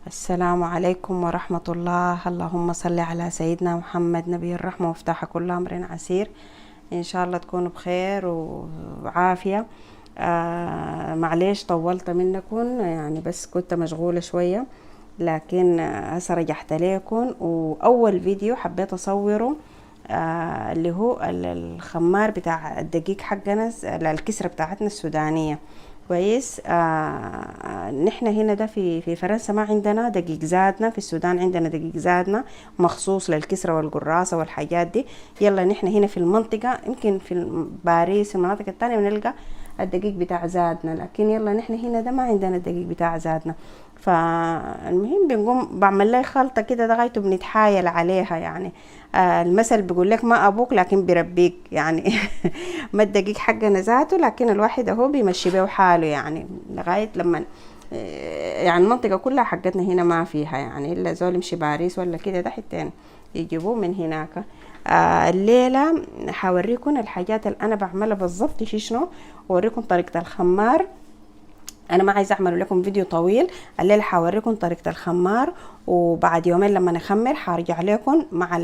السلام عليكم ورحمة الله. اللهم صل على سيدنا محمد نبي الرحمة ومفتاح كل أمر عسير. إن شاء الله تكونوا بخير وعافية. معليش طولت منكم، يعني بس كنت مشغولة شوية، لكن هسه رجعت لكم. وأول فيديو حبيت أصوره اللي هو الخمار بتاع الدقيق حقنا، الكسرة بتاعتنا السودانية. كويس. نحن هنا ده في فرنسا ما عندنا دقيق زادنا، في السودان عندنا دقيق زادنا مخصوص للكسرة والقراصة والحاجات دي. يلا نحن هنا في المنطقة، يمكن في باريس المناطق التانية بنلقى الدقيق بتاع زادنا، لكن يلا نحن هنا ده ما عندنا الدقيق بتاع زادنا. فالمهم بنقوم بعمل لي خلطة كده لغاية بنتحايل عليها يعني. المثل بيقول لك ما ابوك لكن بربيك يعني. ما الدقيق حقنا ذاته، لكن الواحد اهو بيمشي بيه حاله يعني لغاية لما يعني المنطقة كلها حقتنا هنا ما فيها يعني الا زول يمشي باريس ولا كده، ده حتين يجيبوه من هناك. الليلة حوريكم الحاجات اللي انا بعملها بالظبط في شنو، ووريكم طريقة الخمار. انا ما عايزه اعمل لكم فيديو طويل، الليله حوريكم طريقه الخمار، وبعد يومين لما نخمر حارجع لكم مع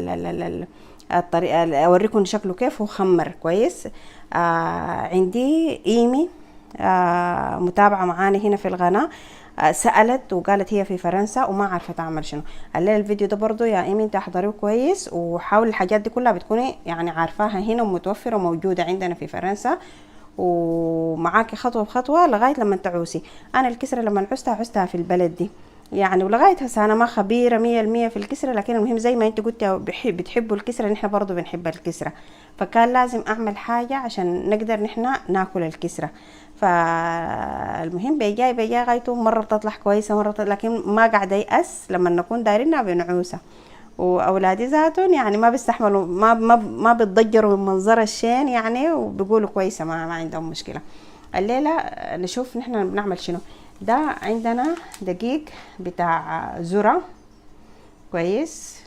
الطريقه، اوريكم شكله كيف هو خمر كويس. عندي ايمي متابعه معانا هنا في القناه، سألت وقالت هي في فرنسا وما عارفة تعمل شنو. الليل الفيديو ده برضو يا ايمي انت احضريه كويس، وحاول الحاجات دي كلها بتكوني يعني عارفاها هنا ومتوفرة وموجودة عندنا في فرنسا، ومعاكي خطوة بخطوة لغاية لما تعوسي. انا الكسرة لما عوستها في البلد دي يعني، ولغاية هسه انا ما خبيرة 100% في الكسرة، لكن المهم زي ما انت قلتي بتحبوا الكسرة، نحن برضو بنحب الكسرة، فكان لازم اعمل حاجة عشان نقدر نحن ناكل الكسرة. فالمهم بيجاي غايته مرة بتطلع كويسة مرة لكن ما قاعدة يأس لما نكون دايرينها بنعوسة. واولادي ذاتهم يعني ما بيستحملوا، ما بتضجروا من منظر الشين يعني، وبيقولوا كويسة ما عندهم مشكلة. الليلة نشوف نحن بنعمل شنو. ده عندنا دقيق بتاع ذرة كويس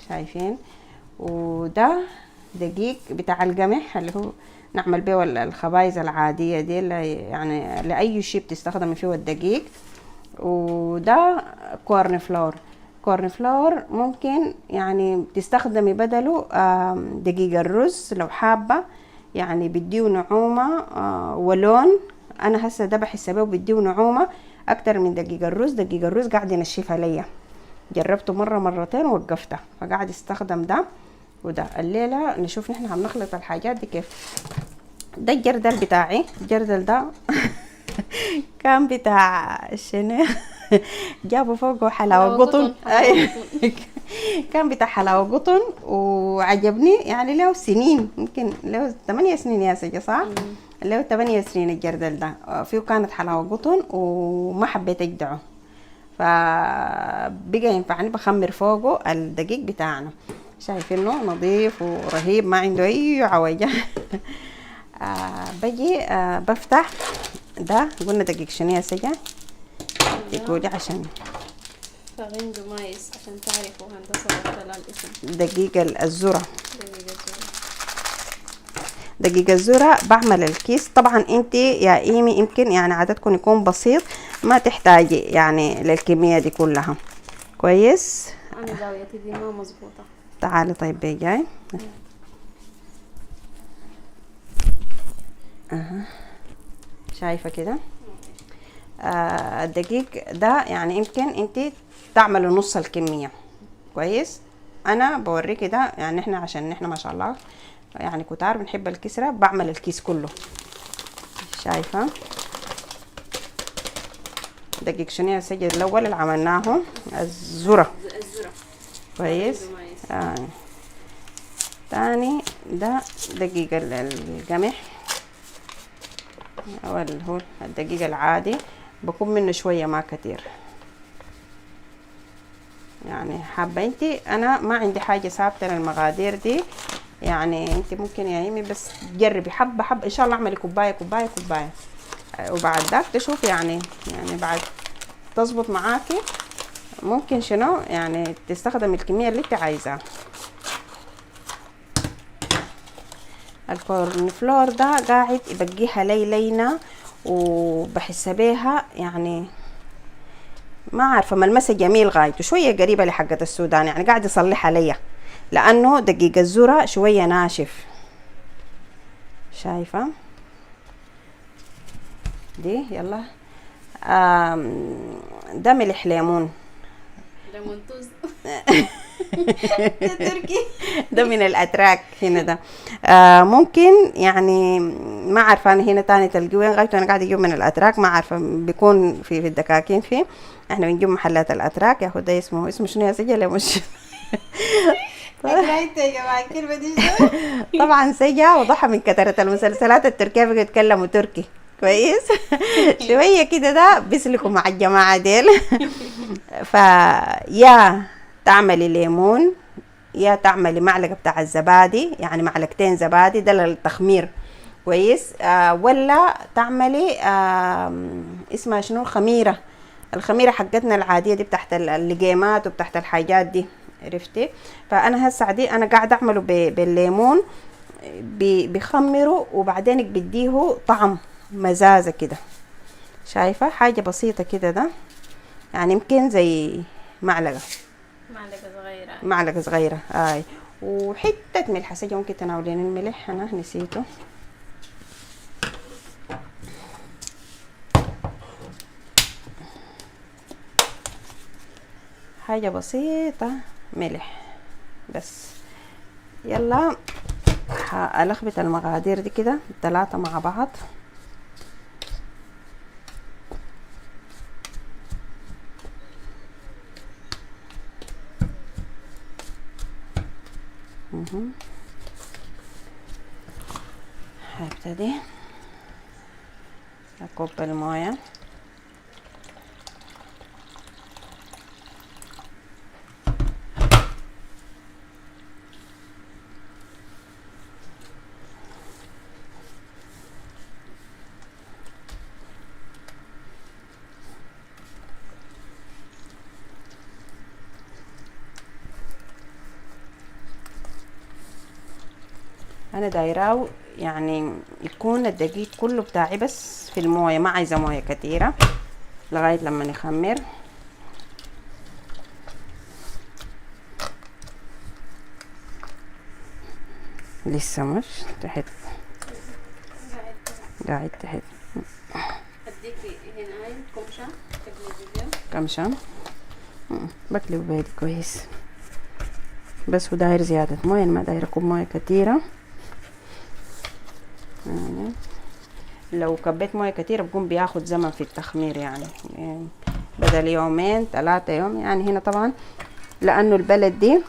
شايفين، وده دقيق بتاع القمح اللي هو نعمل بيه الخبايز العادية دي اللي يعني لأي شيء بتستخدمي فيه الدقيق. وده كورن فلور. كورن فلور ممكن يعني تستخدمي بدله دقيق الرز لو حابة، يعني بيديه نعومة ولون. انا هسه ده بحس بيه وبيديه نعومة اكتر من دقيق الرز. دقيق الرز قاعد ينشفها ليا، جربته مرة مرتين ووقفته، فقاعد استخدم ده وده. الليلة نشوف نحن هنخلط الحاجات دي كيف. ده الجردل بتاعي، الجردل ده كان بتاع شنو. جابوا فوقه حلاوة حلاوة قطن. قطن حلاوة قطن. كان بتاع حلاوة قطن وعجبني يعني، له سنين، يمكن له 8 سنين يا سجى صح؟ له 8 سنين الجردل ده، فيه كانت حلاوة قطن وما حبيت اجدعه، فبقى ينفعني بخمر فوقه الدقيق بتاعنا. شايفينه نظيف ورهيب ما عنده اي عوجة. بجي بفتح ده. قلنا دقيق شنو يا سجى؟ تقولي عشان فغندو مايس عشان تعرفوا هندسة ولا الاسم. دقيق الذرة. دقيقة زورة. دقيق الذرة بعمل الكيس. طبعا انت يا ايمي يمكن يعني عددكم يكون بسيط، ما تحتاجي يعني للكمية دي كلها. كويس. أنا زاويتي دي ما مظبوطة. تعالي طيب بيجاي. شايفة كده. الدقيق ده يعني يمكن انت تعملوا نص الكمية. كويس. انا بوريكي ده يعني احنا عشان احنا ما شاء الله يعني كتار بنحب الكسرة، بعمل الكيس كله. شايفة دقيق شنو يا سجل الاول اللي عملناه الذرة. الزورة. كويس. فغندو مايس. تاني ده دقيق القمح، او اللي هو الدقيق العادي، بكون منه شوية ما كتير يعني. حابة انتي، انا ما عندي حاجة ثابتة للمقادير دي يعني، انتي ممكن يا ايمي بس تجربي حبة حبة ان شاء الله اعملي كوباية كوباية كوباية، وبعد ذاك تشوفي يعني بعد تظبط معاكي ممكن شنو يعني تستخدم الكمية اللي انت عايزاها. الكورن فلور ده قاعد يبقيها لي لينة وبحس بيها يعني ما عارفه ملمسها جميل غايته، شويه قريبه لحقه السودان يعني، قاعد يصلحها ليا لانه دقيق الذره شويه ناشف. شايفه دي؟ يلا. ده ملح ليمون. ليمون توز. تركي. ده من الاتراك هنا ده. ممكن يعني ما عارفه انا هنا تاني تلقيه وين غايته، انا قاعده اجيب من الاتراك ما عارفه بيكون في الدكاكين فيه، احنا بنجيب محلات الاتراك. ياخد ده اسمه شنو يا سجل يا مش قريت يا جماعة الكلمة دي. طبعا سجا وضحى من كثرة المسلسلات التركية بقوا يتكلموا تركي كويس. شوية كده ده بيسلكوا مع الجماعة ديل. فيا تعملي ليمون، يا تعملي معلقة بتاع الزبادي، يعني معلقتين زبادي ده للتخمير كويس. ولا تعملي اسمها شنو، خميرة. الخميرة حقتنا العادية دي بتاعت اللقيمات وبتاعت الحاجات دي، عرفتي؟ فانا هسه دي انا قاعده اعمله بالليمون، بخمره وبعدين بديه طعم مزازه كده. شايفه حاجه بسيطه كده ده، يعني يمكن زي معلقه صغيرة. معلقه صغيره وحته ملح. سجى ممكن تناولين الملح، انا نسيته. حاجه بسيطه ملح بس. يلا هلخبط المقادير دي كده الثلاثه مع بعض. هبتدي اكب المويه. انا دايراه يعني يكون الدقيق كله بتاعي بس في المويه، ما عايزه مويه كتيره لغايه لما نخمر. لسه مش تحت قاعد تحت. اديكي هنا هاي كمشة تقلي كمشة بقلب بيدي كويس بس، وداير زيادة مويه، ما داير اكب مويه كتيرة. يعني لو كبيت مويه كتيرة بكون بياخد زمن في التخمير يعني بدل يومين 3 يوم. يعني هنا طبعا لانه البلد دي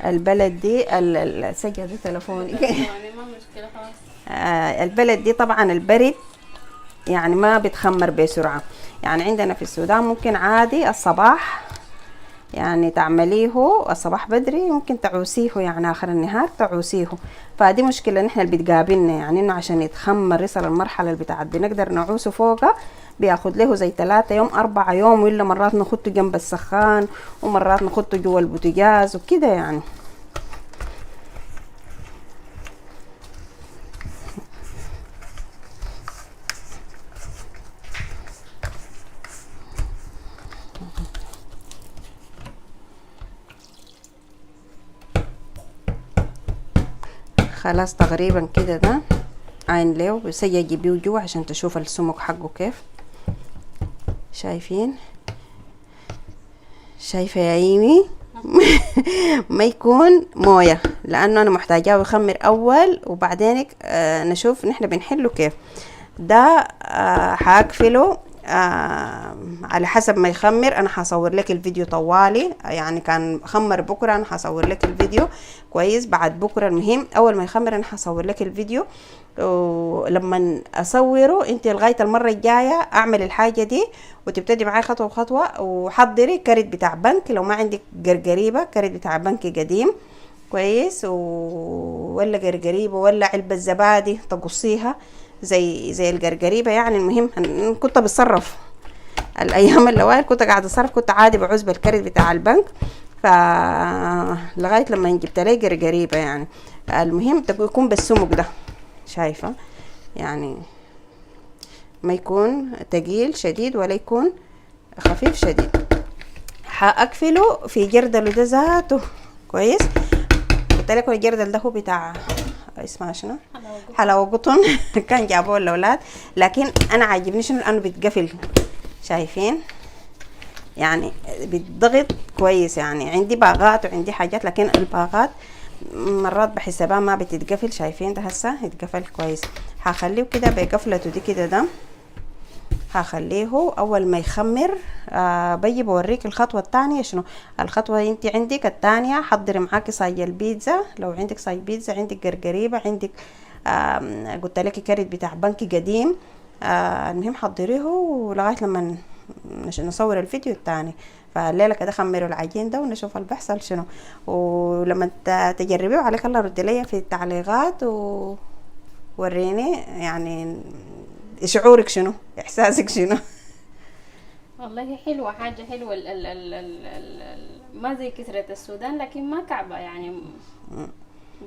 البلد دي السجل ده تلفوني. ما مشكلة خلاص. البلد دي طبعا البرد يعني ما بتخمر بسرعة. يعني عندنا في السودان ممكن عادي الصباح يعني تعمليه الصباح بدري، ممكن تعوسيه يعني اخر النهار تعوسيه. فدي مشكلة نحن اللي بتقابلنا، يعني انه عشان يتخمر يصل المرحلة اللي بتاعت بنقدر نعوسه فوقه بياخد له زي 3 يوم 4 يوم، ولا مرات نخطه جنب السخان ومرات نخطه جوا البوتاجاز وكده يعني. خلاص تقريبا كده ده عين له. بس جيبيه جوا عشان تشوف السمك حقه كيف. شايفين؟ شايفه يا ايمي؟ ما يكون مويه لانه انا محتاجاه يخمر اول وبعدين نشوف نحن بنحله كيف. ده هقفله على حسب ما يخمر. انا هصور لك الفيديو طوالي، يعني كان خمر بكره انا هصور لك الفيديو كويس بعد بكره. المهم اول ما يخمر انا هصور لك الفيديو، ولما اصوره انت لغايه المره الجايه اعمل الحاجه دي وتبتدي معايا خطوه بخطوه. وحضري كريت بتاع بنك لو ما عندك قرقريبه، كريت بتاع بنك قديم كويس ولا قرقريبه ولا علبه زبادي تقصيها زي القرقريبه يعني. المهم كنت بتصرف الايام الاوائل، كنت قاعده اتصرف، كنت عادي بعوز بالكريت بتاع البنك. لغايه لما جبت لي قرقريبه يعني. المهم يكون بالسمك ده. شايفه يعني ما يكون تقيل شديد ولا يكون خفيف شديد. حاقفله في جردله ده ذاته كويس. قلت لكم الجردل ده هو بتاع اسمها شنو، حلاوه قطن كان جابوه الاولاد، لكن انا عاجبني شنو لانه بيتقفل، شايفين يعني بيتضغط كويس. يعني عندي باغات وعندي حاجات، لكن الباغات مرات بحسبها ما بتتقفل. شايفين ده هسه يتقفل كويس. هخليه كده بقفلته دي كده. ده هخليه اول ما يخمر بيجي بوريك الخطوه الثانيه شنو. الخطوه انت عندك الثانيه حضري معاكي صاج البيتزا، لو عندك صاج بيتزا، عندك قرقريبه، عندك قلت لك كارت بتاع بنكي قديم. المهم حضريه ولغايه لما نصور الفيديو الثاني. فالليله كده خمروا العجين ده ونشوف اللي بيحصل شنو. ولما تجربيه عليك الله رد لي في التعليقات ووريني يعني شعورك شنو، احساسك شنو. والله حلوة، حاجة حلوة. ما زي كسرة السودان لكن ما كعبة يعني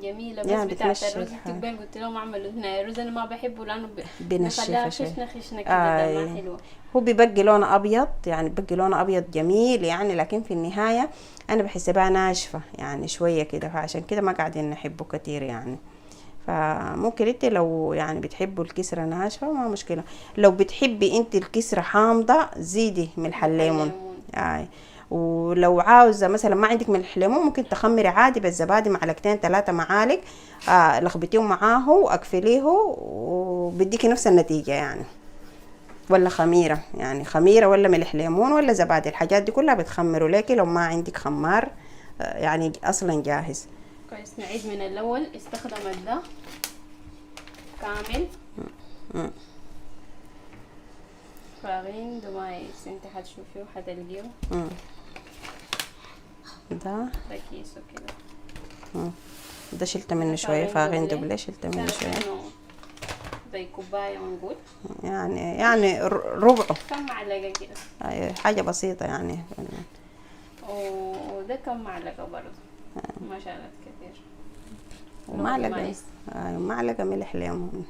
جميلة. بس يعني بتاعت بتمشي الرز الحال. تقبل قلت لهم اعملوا هنا الرز، انا ما بحبه لانه بنشفها بخليها شوي. خشنة خشنة كده، ده ما حلوة. هو بيبقي لونه ابيض، يعني بيبقي لونه ابيض جميل يعني، لكن في النهايه انا بحسبها ناشفه يعني شويه كده، فعشان كده ما قاعدين نحبه كتير يعني. فممكن انت لو يعني بتحبوا الكسرة ناشفة ما مشكلة. لو بتحبي انت الكسرة حامضة زيدي ملح الليمون. ولو عاوزة مثلا ما عندك ملح ليمون ممكن تخمري عادي بالزبادي معلقتين 3 معالق، لخبطيهم معاه واقفليه وبديكي نفس النتيجة يعني. ولا خميرة، يعني خميرة ولا ملح ليمون ولا زبادي، الحاجات دي كلها بتخمروا ليكي لو ما عندك خمار يعني اصلا جاهز. كويس. نعيد من الاول. استخدمت ده كامل فاغين دمايس، انت حتشوفيه وحتلقيه. ده كيسه كده. ده شلت منه شوية فاغين دبلة، شلت منه شوية زي كوباية ونقول يعني ربعه. كم معلقة كده، حاجة بسيطة يعني. وده كم معلقة برضه، ما شالت كتير. ومعلقة معلقة ملح ليمون.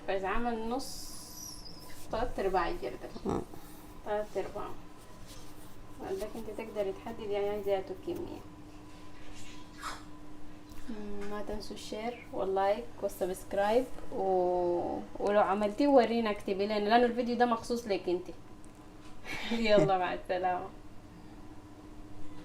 فإذا عمل نص 3/4 الجردل، 3/4. لكن انت تقدري تحددي يعني ذاته كمية. ما تنسوا الشير واللايك والسبسكرايب ولو عملتيه ورينا اكتبي لنا، لانه الفيديو ده مخصوص لك انت. يلا مع السلامة.